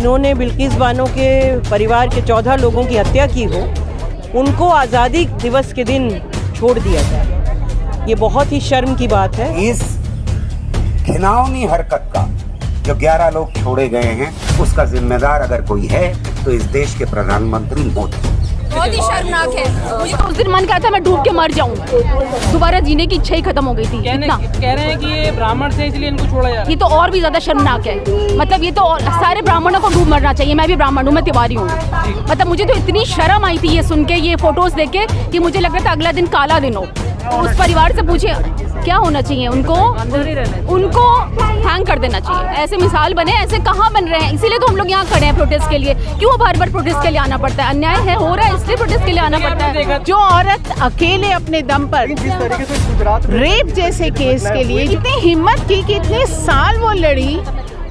जिन्होंने बिल्किस बानो के परिवार के 14 लोगों की हत्या की हो, उनको आज़ादी दिवस के दिन छोड़ दिया जाए, ये बहुत ही शर्म की बात है। इस घिनौनी हरकत का जो 11 लोग छोड़े गए हैं, उसका जिम्मेदार अगर कोई है तो इस देश के प्रधानमंत्री मोदी। बहुत ही शर्मनाक है। मुझे तो उस दिन मन करता मैं डूब के मर जाऊं, दोबारा जीने की इच्छा ही खत्म हो गई थी। कह रहे हैं कि ये ब्राह्मण थे इसलिए इनको छोड़ा जा रहा है। ये तो और भी ज्यादा शर्मनाक है। मतलब ये तो सारे ब्राह्मणों को डूब मरना चाहिए। मैं भी ब्राह्मण हूँ, मैं तिवारी हूँ। मतलब मुझे तो इतनी शर्म आई थी ये सुन के, ये फोटोज देख के, कि मुझे लग रहा था अगला दिन काला दिन हो। उस परिवार से पूछे क्या होना चाहिए, उनको हैंग कर देना चाहिए। ऐसे मिसाल बने, ऐसे कहाँ बन रहे हैं? इसीलिए तो हम लोग यहाँ खड़े हैं प्रोटेस्ट के लिए। क्यों बार बार प्रोटेस्ट के लिए आना पड़ता है? अन्याय है, हो रहा है, इसलिए प्रोटेस्ट के लिए आना पड़ता है। जो औरत अकेले अपने दम पर रेप जैसे केस के लिए इतनी हिम्मत की कि इतने साल वो लड़ी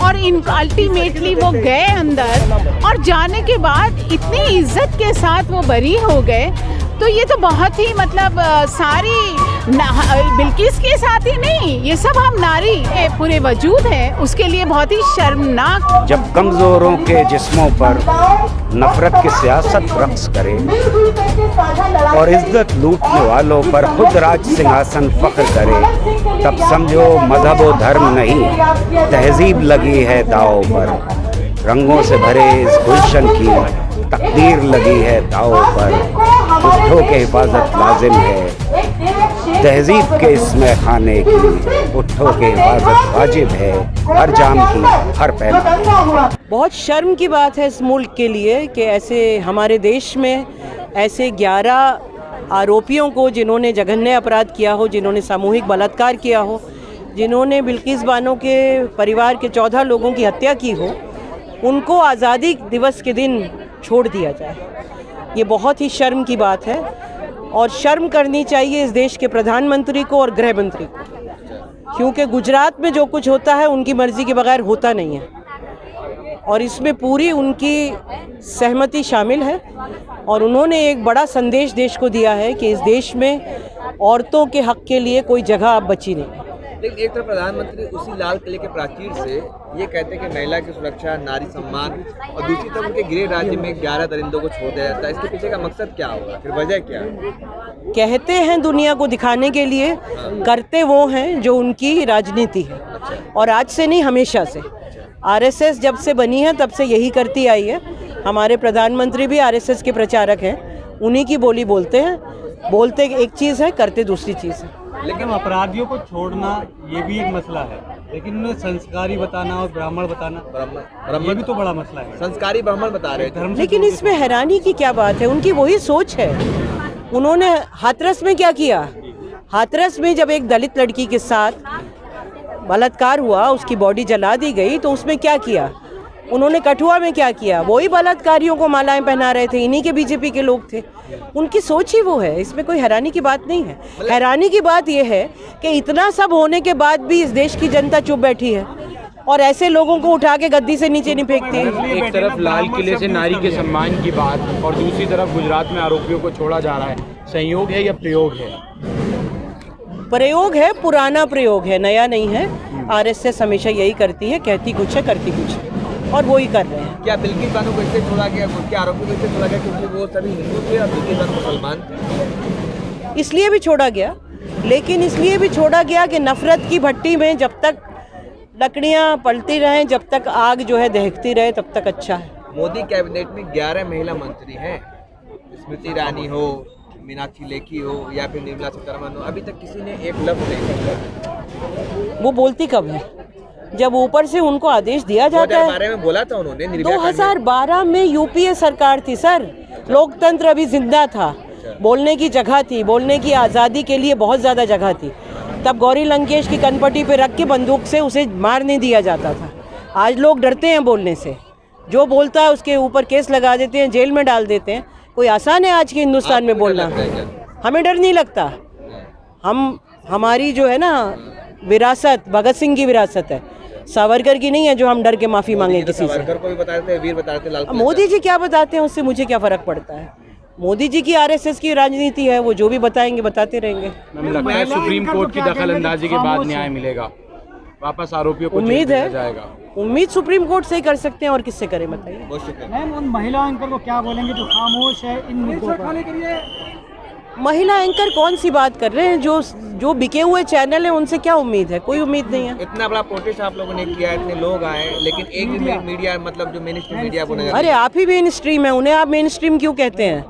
और अल्टीमेटली वो गए अंदर, और जाने के बाद इतनी इज्जत के साथ वो बरी हो गए, तो ये तो बहुत ही मतलब सारी बिल्किस के साथ ही नहीं, ये सब हम नारी पूरे वजूद है, उसके लिए बहुत ही शर्मनाक। जब कमजोरों के जिस्मों पर नफरत की सियासत रक्स करे और इज्जत लूटने वालों पर खुद राज सिंहासन फख्र करे, तब समझो मजहब व धर्म नहीं, तहजीब लगी है दाव पर। रंगों से भरे इस गुलशन की तकदीर लगी है दाव पर। उठो के हिफाजत लाजिम है, तहजीब के इसमें खाने की। उठो के हिफाजत वाजिब है, हर जाम की हर पहलू। बहुत शर्म की बात है इस मुल्क के लिए कि ऐसे हमारे देश में ऐसे 11 आरोपियों को, जिन्होंने जघन्य अपराध किया हो, जिन्होंने सामूहिक बलात्कार किया हो, जिन्होंने बिल्किस बानो के परिवार के 14 लोगों की हत्या की हो, उनको आज़ादी दिवस के दिन छोड़ दिया जाए, ये बहुत ही शर्म की बात है। और शर्म करनी चाहिए इस देश के प्रधानमंत्री को और गृह मंत्री को, क्योंकि गुजरात में जो कुछ होता है उनकी मर्ज़ी के बगैर होता नहीं है, और इसमें पूरी उनकी सहमति शामिल है। और उन्होंने एक बड़ा संदेश देश को दिया है कि इस देश में औरतों के हक़ के लिए कोई जगह अब बची नहीं। लेकिन एक तरफ प्रधानमंत्री उसी लाल किले के प्राचीर से ये कहते हैं कि महिला की सुरक्षा, नारी सम्मान, और दूसरी तरफ उनके गृह राज्य में 11 दरिंदों को छोड़ दिया जाता है। इसके पीछे का मकसद क्या होगा, फिर वजह क्या है? कहते हैं दुनिया को दिखाने के लिए, करते वो हैं जो उनकी राजनीति है। और आज से नहीं, हमेशा से आरएसएस जब से बनी है तब से यही करती आई है। हमारे प्रधानमंत्री भी आरएसएस के प्रचारक हैं, उन्हीं की बोली बोलते हैं। बोलते एक चीज़ है, करते दूसरी चीज़ है। लेकिन अपराधियों को छोड़ना ये भी एक मसला है, लेकिन उन्हें संस्कारी बताना और ब्राह्मण बताना ये भी तो बड़ा मसला है। संस्कारी ब्राह्मण बता रहे थे, लेकिन इसमें हैरानी की क्या बात है? उनकी वही सोच है। उन्होंने हाथरस में क्या किया? हाथरस में जब एक दलित लड़की के साथ बलात्कार हुआ, उसकी बॉडी जला दी गई, तो उसमें क्या किया? उन्होंने कठुआ में क्या किया? वही बलात्कारियों को मालाएं पहना रहे थे, इन्हीं के बीजेपी के लोग थे। उनकी सोच ही वो है, इसमें कोई हैरानी की बात नहीं है। हैरानी की बात यह है कि इतना सब होने के बाद भी इस देश की जनता चुप बैठी है और ऐसे लोगों को उठा के गद्दी से नीचे नहीं फेंकती है। एक तरफ लाल किले से नारी के सम्मान की बात और दूसरी तरफ गुजरात में आरोपियों को छोड़ा जा रहा है, संयोग है या प्रयोग है? प्रयोग है, पुराना प्रयोग है, नया नहीं है। आरएसएस हमेशा यही करती है, कहती कुछ है, करती कुछ है, और वो ही कर रहे हैं। क्या बिल्किस बानो को इसलिए छोड़ा गया, उनके आरोपी को इसलिए छोड़ा गया क्योंकि वो सभी हिंदू थे और बिल्किस बानो मुसलमान थे? इसलिए भी छोड़ा गया, लेकिन इसलिए भी छोड़ा गया कि नफरत की भट्टी में जब तक लकड़ियां पलती रहें, जब तक आग जो है दहकती रहे, तब तक अच्छा है। मोदी कैबिनेट में 11 महिला मंत्री हैं, स्मृति ईरानी हो, मीनाक्षी लेखी हो या फिर निर्मला सीतारमण हो, अभी तक किसी ने एक लफ्ज़ नहीं कहा। वो बोलती कब है? जब ऊपर से उनको आदेश दिया जाता है। 2012 में बोला था उन्होंने। 2012 में यूपीए सरकार थी सर, लोकतंत्र अभी जिंदा था, बोलने की जगह थी, बोलने की आज़ादी के लिए बहुत ज़्यादा जगह थी। तब गौरी लंकेश की कनपटी पे रख के बंदूक से उसे मार नहीं दिया जाता था। आज लोग डरते हैं बोलने से, जो बोलता है उसके ऊपर केस लगा देते हैं, जेल में डाल देते हैं। कोई आसान है आज के हिंदुस्तान में बोलना? हमें डर नहीं लगता। हमारी जो है ना विरासत, भगत सिंह की विरासत है, सावरकर की नहीं है जो हम डर के माफ़ी मांगे किसी से। सावरकर को भी बताते हैं, वीर बताते हैं, लाल किले। मोदी जी क्या बताते हैं, उससे मुझे क्या फ़र्क पड़ता है? मोदी जी की आरएसएस की राजनीति है, वो जो भी बताएंगे बताते रहेंगे। मैम, लगता है सुप्रीम कोर्ट की दखल अंदाजी के बाद न्याय मिलेगा? वापस आरोपियों को उम्मीद जेल है। भेजा जाएगा? उम्मीद सुप्रीम कोर्ट से ही कर सकते हैं, और किससे करें बताइए। बहुत शुक्रिया। मैम उन महिला एंकर को क्या बोलेंगे जो खामोश है इन मुद्दों पर? महिला एंकर कौन सी बात कर रहे हैं? जो बिके हुए चैनल है उनसे क्या उम्मीद है? कोई उम्मीद नहीं है। इतना बड़ा प्रोटेस्ट आप लोगों ने किया, इतने लोग आए, लेकिन एक भी मीडिया मतलब जो मेन स्ट्रीम मीडिया को नजर अरे आप ही मेन स्ट्रीम है, उन्हें आप मेन स्ट्रीम क्यों कहते हैं?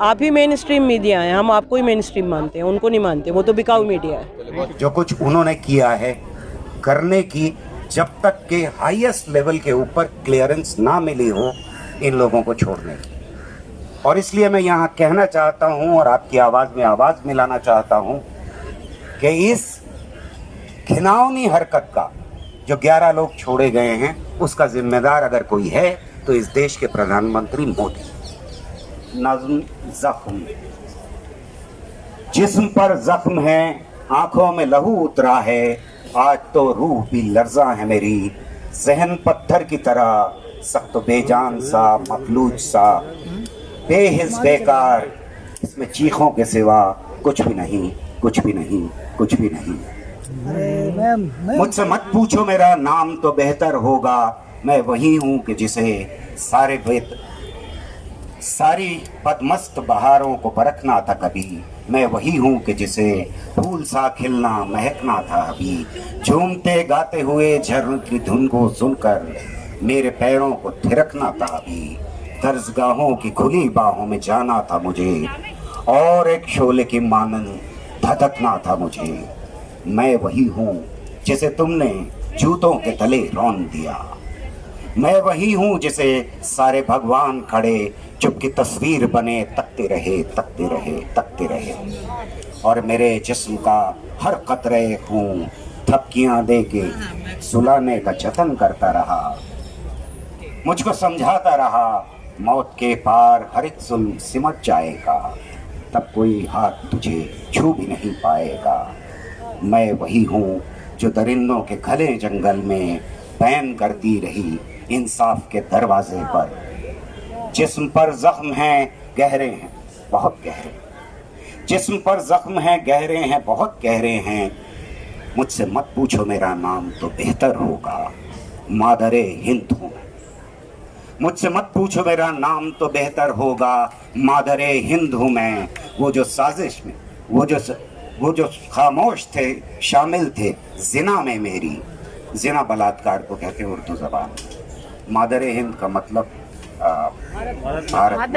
आप ही मेन स्ट्रीम मीडिया है, हम आपको ही मेन स्ट्रीम मानते हैं, उनको नहीं मानते, वो तो बिकाऊ मीडिया है। जो कुछ उन्होंने किया है करने की, जब तक के हाईएस्ट लेवल के ऊपर क्लियरेंस ना मिली हो इन लोगों को छोड़ने की। और इसलिए मैं यहाँ कहना चाहता हूँ और आपकी आवाज़ में आवाज़ मिलाना चाहता हूँ कि इस घिनौनी हरकत का जो 11 लोग छोड़े गए हैं उसका जिम्मेदार अगर कोई है तो इस देश के प्रधानमंत्री मोदी। नज्म जख्म, जिस्म पर जख्म है, आंखों में लहू उतरा है, आज तो रूह भी लर्जा है मेरी, जहन पत्थर की तरह सख्त बेजान सा, मफलूज सा, बेहिस बेकार, इसमें चीखों के सिवा कुछ भी नहीं, कुछ भी नहीं, कुछ भी नहीं। मुझसे मत पूछो मेरा नाम तो बेहतर होगा, मैं वही हूँ कि जिसे सारी बदमस्त बहारों को परखना था कभी, मैं वही हूँ कि जिसे फूल सा खिलना महकना था अभी, झूमते गाते हुए झरने की धुन को सुनकर मेरे पैरों को थिरकना था अभी, दर्जगाहों की खुली बाहों में जाना था मुझे और एक शोले की मानन धधकना था मुझे, मैं वही हूँ जिसे तुमने जूतों के तले रौंद दिया, मैं वही हूँ जिसे सारे भगवान खड़े चुपकी तस्वीर बने तकते रहे, तकते रहे, तकते रहे, और मेरे जिस्म का हर कतरे खून थपकियाँ दे के सुलाने का जतन करता रहा, मुझको समझाता रहा मौत के पार हर एक जुल्म सिमट जाएगा, तब कोई हाथ तुझे छू भी नहीं पाएगा, मैं वही हूँ जो दरिंदों के घने जंगल में बैन करती रही इंसाफ के दरवाजे पर, जिस्म पर जख्म हैं गहरे हैं बहुत गहरे, जिस्म पर जख्म हैं गहरे हैं बहुत गहरे हैं, मुझसे मत पूछो मेरा नाम तो बेहतर होगा, मादरे हिंद हूँ, मुझसे मत पूछो मेरा नाम तो बेहतर होगा, मादरे हिंद हूँ मैं, वो जो साजिश में वो जो खामोश थे शामिल थे जिना में मेरी, जिना बलात्कार को कहते हैं उर्दू ज़बान में, मादरे हिंद का मतलब भारत।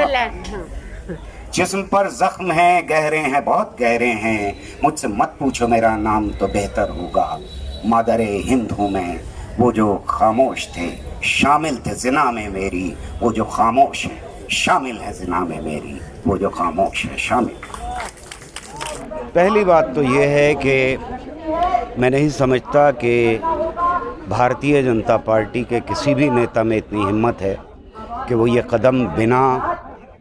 जिस्म पर जख्म हैं गहरे हैं बहुत गहरे हैं, मुझसे मत पूछो मेरा नाम तो बेहतर होगा, मादरे हिंद हूँ मैं, वो जो खामोश थे शामिल थे जिना में मेरी, वो जो खामोश है शामिल है जिना में मेरी, वो जो खामोश है शामिल। पहली बात तो ये है कि मैं नहीं समझता कि भारतीय जनता पार्टी के किसी भी नेता में इतनी हिम्मत है कि वो ये कदम बिना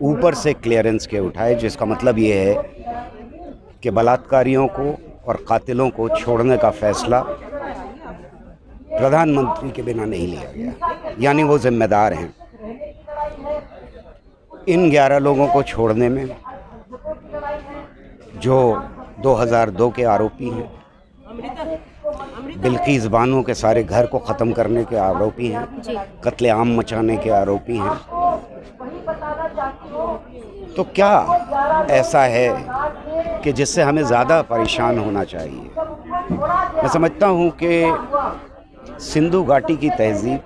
ऊपर से क्लियरेंस के उठाए, जिसका मतलब ये है कि बलात्कारियों को और कातिलों को छोड़ने का फैसला प्रधानमंत्री के बिना नहीं लिया गया, यानी वो जिम्मेदार हैं। इन 11 लोगों को छोड़ने में जो 2002 के आरोपी हैं, बिल्किस बानो के सारे घर को ख़त्म करने के आरोपी हैं, कत्लेआम मचाने के आरोपी हैं, तो क्या ऐसा है कि जिससे हमें ज़्यादा परेशान होना चाहिए? मैं समझता हूँ कि सिंधु घाटी की तहज़ीब,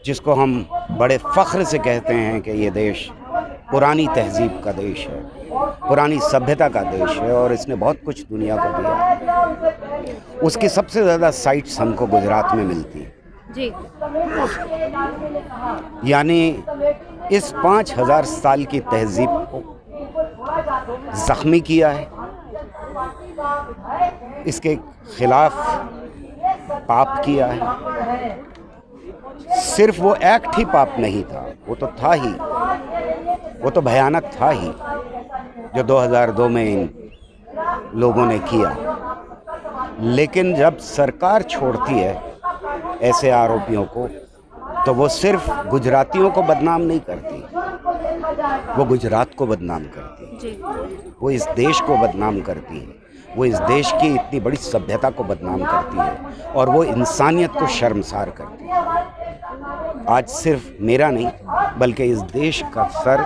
जिसको हम बड़े फ़ख्र से कहते हैं कि ये देश पुरानी तहज़ीब का देश है, पुरानी सभ्यता का देश है और इसने बहुत कुछ दुनिया को दिया, उसकी सबसे ज़्यादा साइट्स हमको गुजरात में मिलती हैं जी। यानी इस 5000 साल की तहज़ीब को ज़ख्मी किया है, इसके खिलाफ पाप किया है। सिर्फ वो एक्ट ही पाप नहीं था, वो तो था ही, वो तो भयानक था ही जो 2002 में इन लोगों ने किया। लेकिन जब सरकार छोड़ती है ऐसे आरोपियों को, तो वो सिर्फ गुजरातियों को बदनाम नहीं करती, वो गुजरात को बदनाम करती है, वो इस देश को बदनाम करती है, वो इस देश की इतनी बड़ी सभ्यता को बदनाम करती है और वो इंसानियत को शर्मसार करती है। आज सिर्फ मेरा नहीं बल्कि इस देश का सर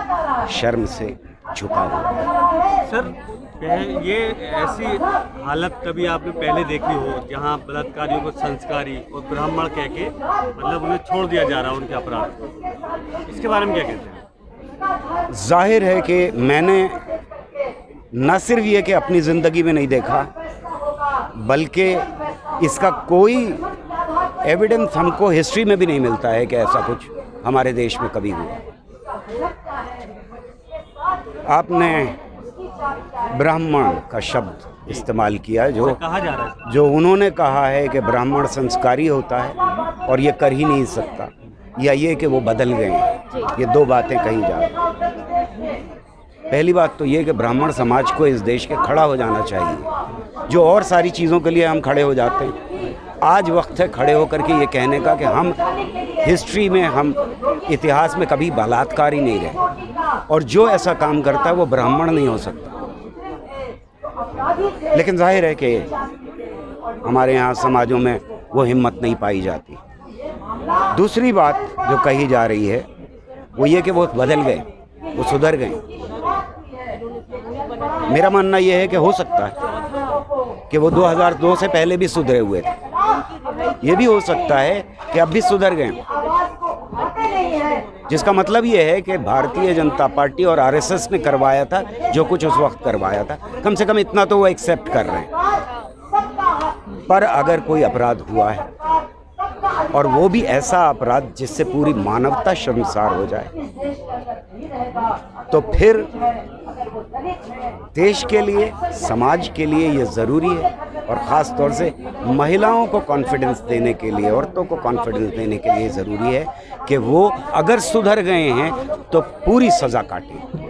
शर्म से झुका हुआ है। सर ये ऐसी हालत कभी आपने पहले देखी हो जहां बलात्कारियों को संस्कारी और ब्राह्मण कह के मतलब उन्हें छोड़ दिया जा रहा है उनके अपराध को, इसके बारे में क्या कहते हैं? जाहिर है कि मैंने न सिर्फ ये कि अपनी ज़िंदगी में नहीं देखा बल्कि इसका कोई एविडेंस हमको हिस्ट्री में भी नहीं मिलता है कि ऐसा कुछ हमारे देश में कभी हुआ। आपने ब्राह्मण का शब्द इस्तेमाल किया जो कहा जा रहा है, जो उन्होंने कहा है कि ब्राह्मण संस्कारी होता है और ये कर ही नहीं सकता, या ये कि वो बदल गए हैं। ये दो बातें कही जा रही। पहली बात तो ये कि ब्राह्मण समाज को इस देश के खड़ा हो जाना चाहिए। जो और सारी चीज़ों के लिए हम खड़े हो जाते हैं, आज वक्त है खड़े होकर के ये कहने का कि हम हिस्ट्री में, हम इतिहास में कभी बलात्कार ही नहीं रहे और जो ऐसा काम करता है वो ब्राह्मण नहीं हो सकता। लेकिन जाहिर है कि हमारे यहाँ समाजों में वो हिम्मत नहीं पाई जाती। दूसरी बात जो कही जा रही है वो ये कि वो बदल गए, वो सुधर गए। मेरा मानना ये है कि हो सकता है कि वो 2002 से पहले भी सुधरे हुए थे। ये भी हो सकता है कि अब भी सुधर गए, जिसका मतलब ये है कि भारतीय जनता पार्टी और आरएसएस ने करवाया था जो कुछ उस वक्त करवाया था, कम से कम इतना तो वो एक्सेप्ट कर रहे हैं। पर अगर कोई अपराध हुआ है और वो भी ऐसा अपराध जिससे पूरी मानवता शर्मसार हो जाए, तो फिर देश के लिए, समाज के लिए ये ज़रूरी है और ख़ास तौर से महिलाओं को कॉन्फिडेंस देने के लिए, औरतों को कॉन्फिडेंस देने के लिए ज़रूरी है कि वो अगर सुधर गए हैं तो पूरी सज़ा काटें।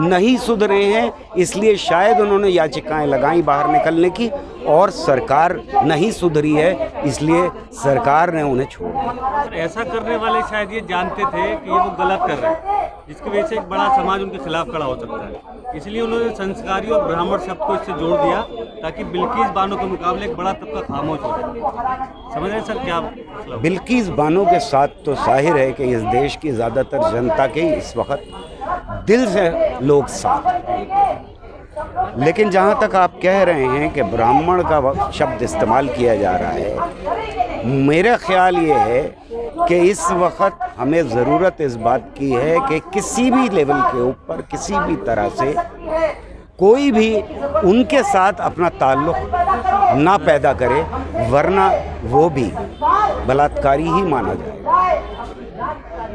नहीं सुधरे हैं इसलिए शायद उन्होंने याचिकाएं लगाई बाहर निकलने की, और सरकार नहीं सुधरी है इसलिए सरकार ने उन्हें छोड़ दिया। ऐसा करने वाले शायद ये जानते थे कि ये वो गलत कर रहे हैं, जिसकी वजह से एक बड़ा समाज उनके खिलाफ खड़ा हो सकता है, इसलिए उन्होंने संस्कारी और ब्राह्मण शब्द को इससे जोड़ दिया ताकि बिल्किस बानो के मुकाबले एक बड़ा तबका खामोश हो जाए। समझ रहे सर क्या मतलब? बिल्किस बानो के साथ तो जाहिर है कि इस देश की ज़्यादातर जनता के इस वक्त दिल से लोग साथ हैं। लेकिन जहाँ तक आप कह रहे हैं कि ब्राह्मण का शब्द इस्तेमाल किया जा रहा है, मेरा ख्याल ये है कि इस वक्त हमें ज़रूरत इस बात की है कि किसी भी लेवल के ऊपर किसी भी तरह से कोई भी उनके साथ अपना ताल्लुक़ ना पैदा करे, वरना वो भी बलात्कारी ही माना जाए।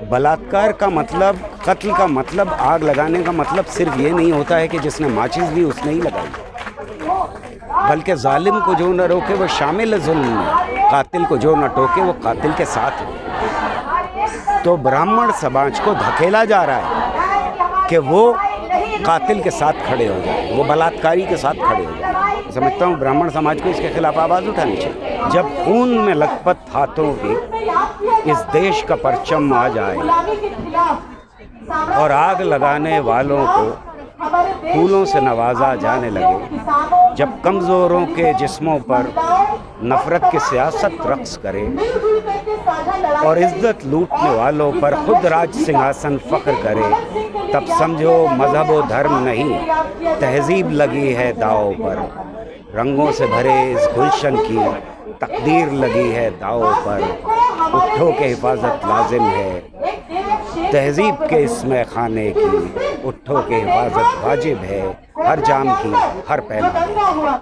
बलात्कार का मतलब, कत्ल का मतलब, आग लगाने का मतलब सिर्फ ये नहीं होता है कि जिसने माचिस दी उसने ही लगाई, बल्कि जालिम को जो न रोके वो शामिल है जुल्म में, कातिल को जो न टोके वो कातिल के साथ है। तो ब्राह्मण समाज को धकेला जा रहा है कि वो कातिल के साथ खड़े हो जाए, वो बलात्कारी के साथ खड़े हो जाए। समझता हूँ ब्राह्मण समाज को इसके खिलाफ आवाज़ उठानी चाहिए। जब खून में लथपथ हाथों के इस देश का परचम आ जाए और आग लगाने वालों को फूलों से नवाजा जाने लगे, जब कमज़ोरों के जिस्मों पर नफ़रत की सियासत रक्स करे और इज़्ज़त लूटने वालों पर खुद राज सिंहासन फ़ख्र करे, तब समझो मज़हब व धर्म नहीं, तहज़ीब लगी है दाव पर। रंगों से भरे इस गुलशन की तकदीर लगी है दाव पर। उठो के हिफाजत लाजिम है, तहज़ीब के इसमें खाने की। उठो के हिफाजत वाजिब है, हर जाम की हर पहलू।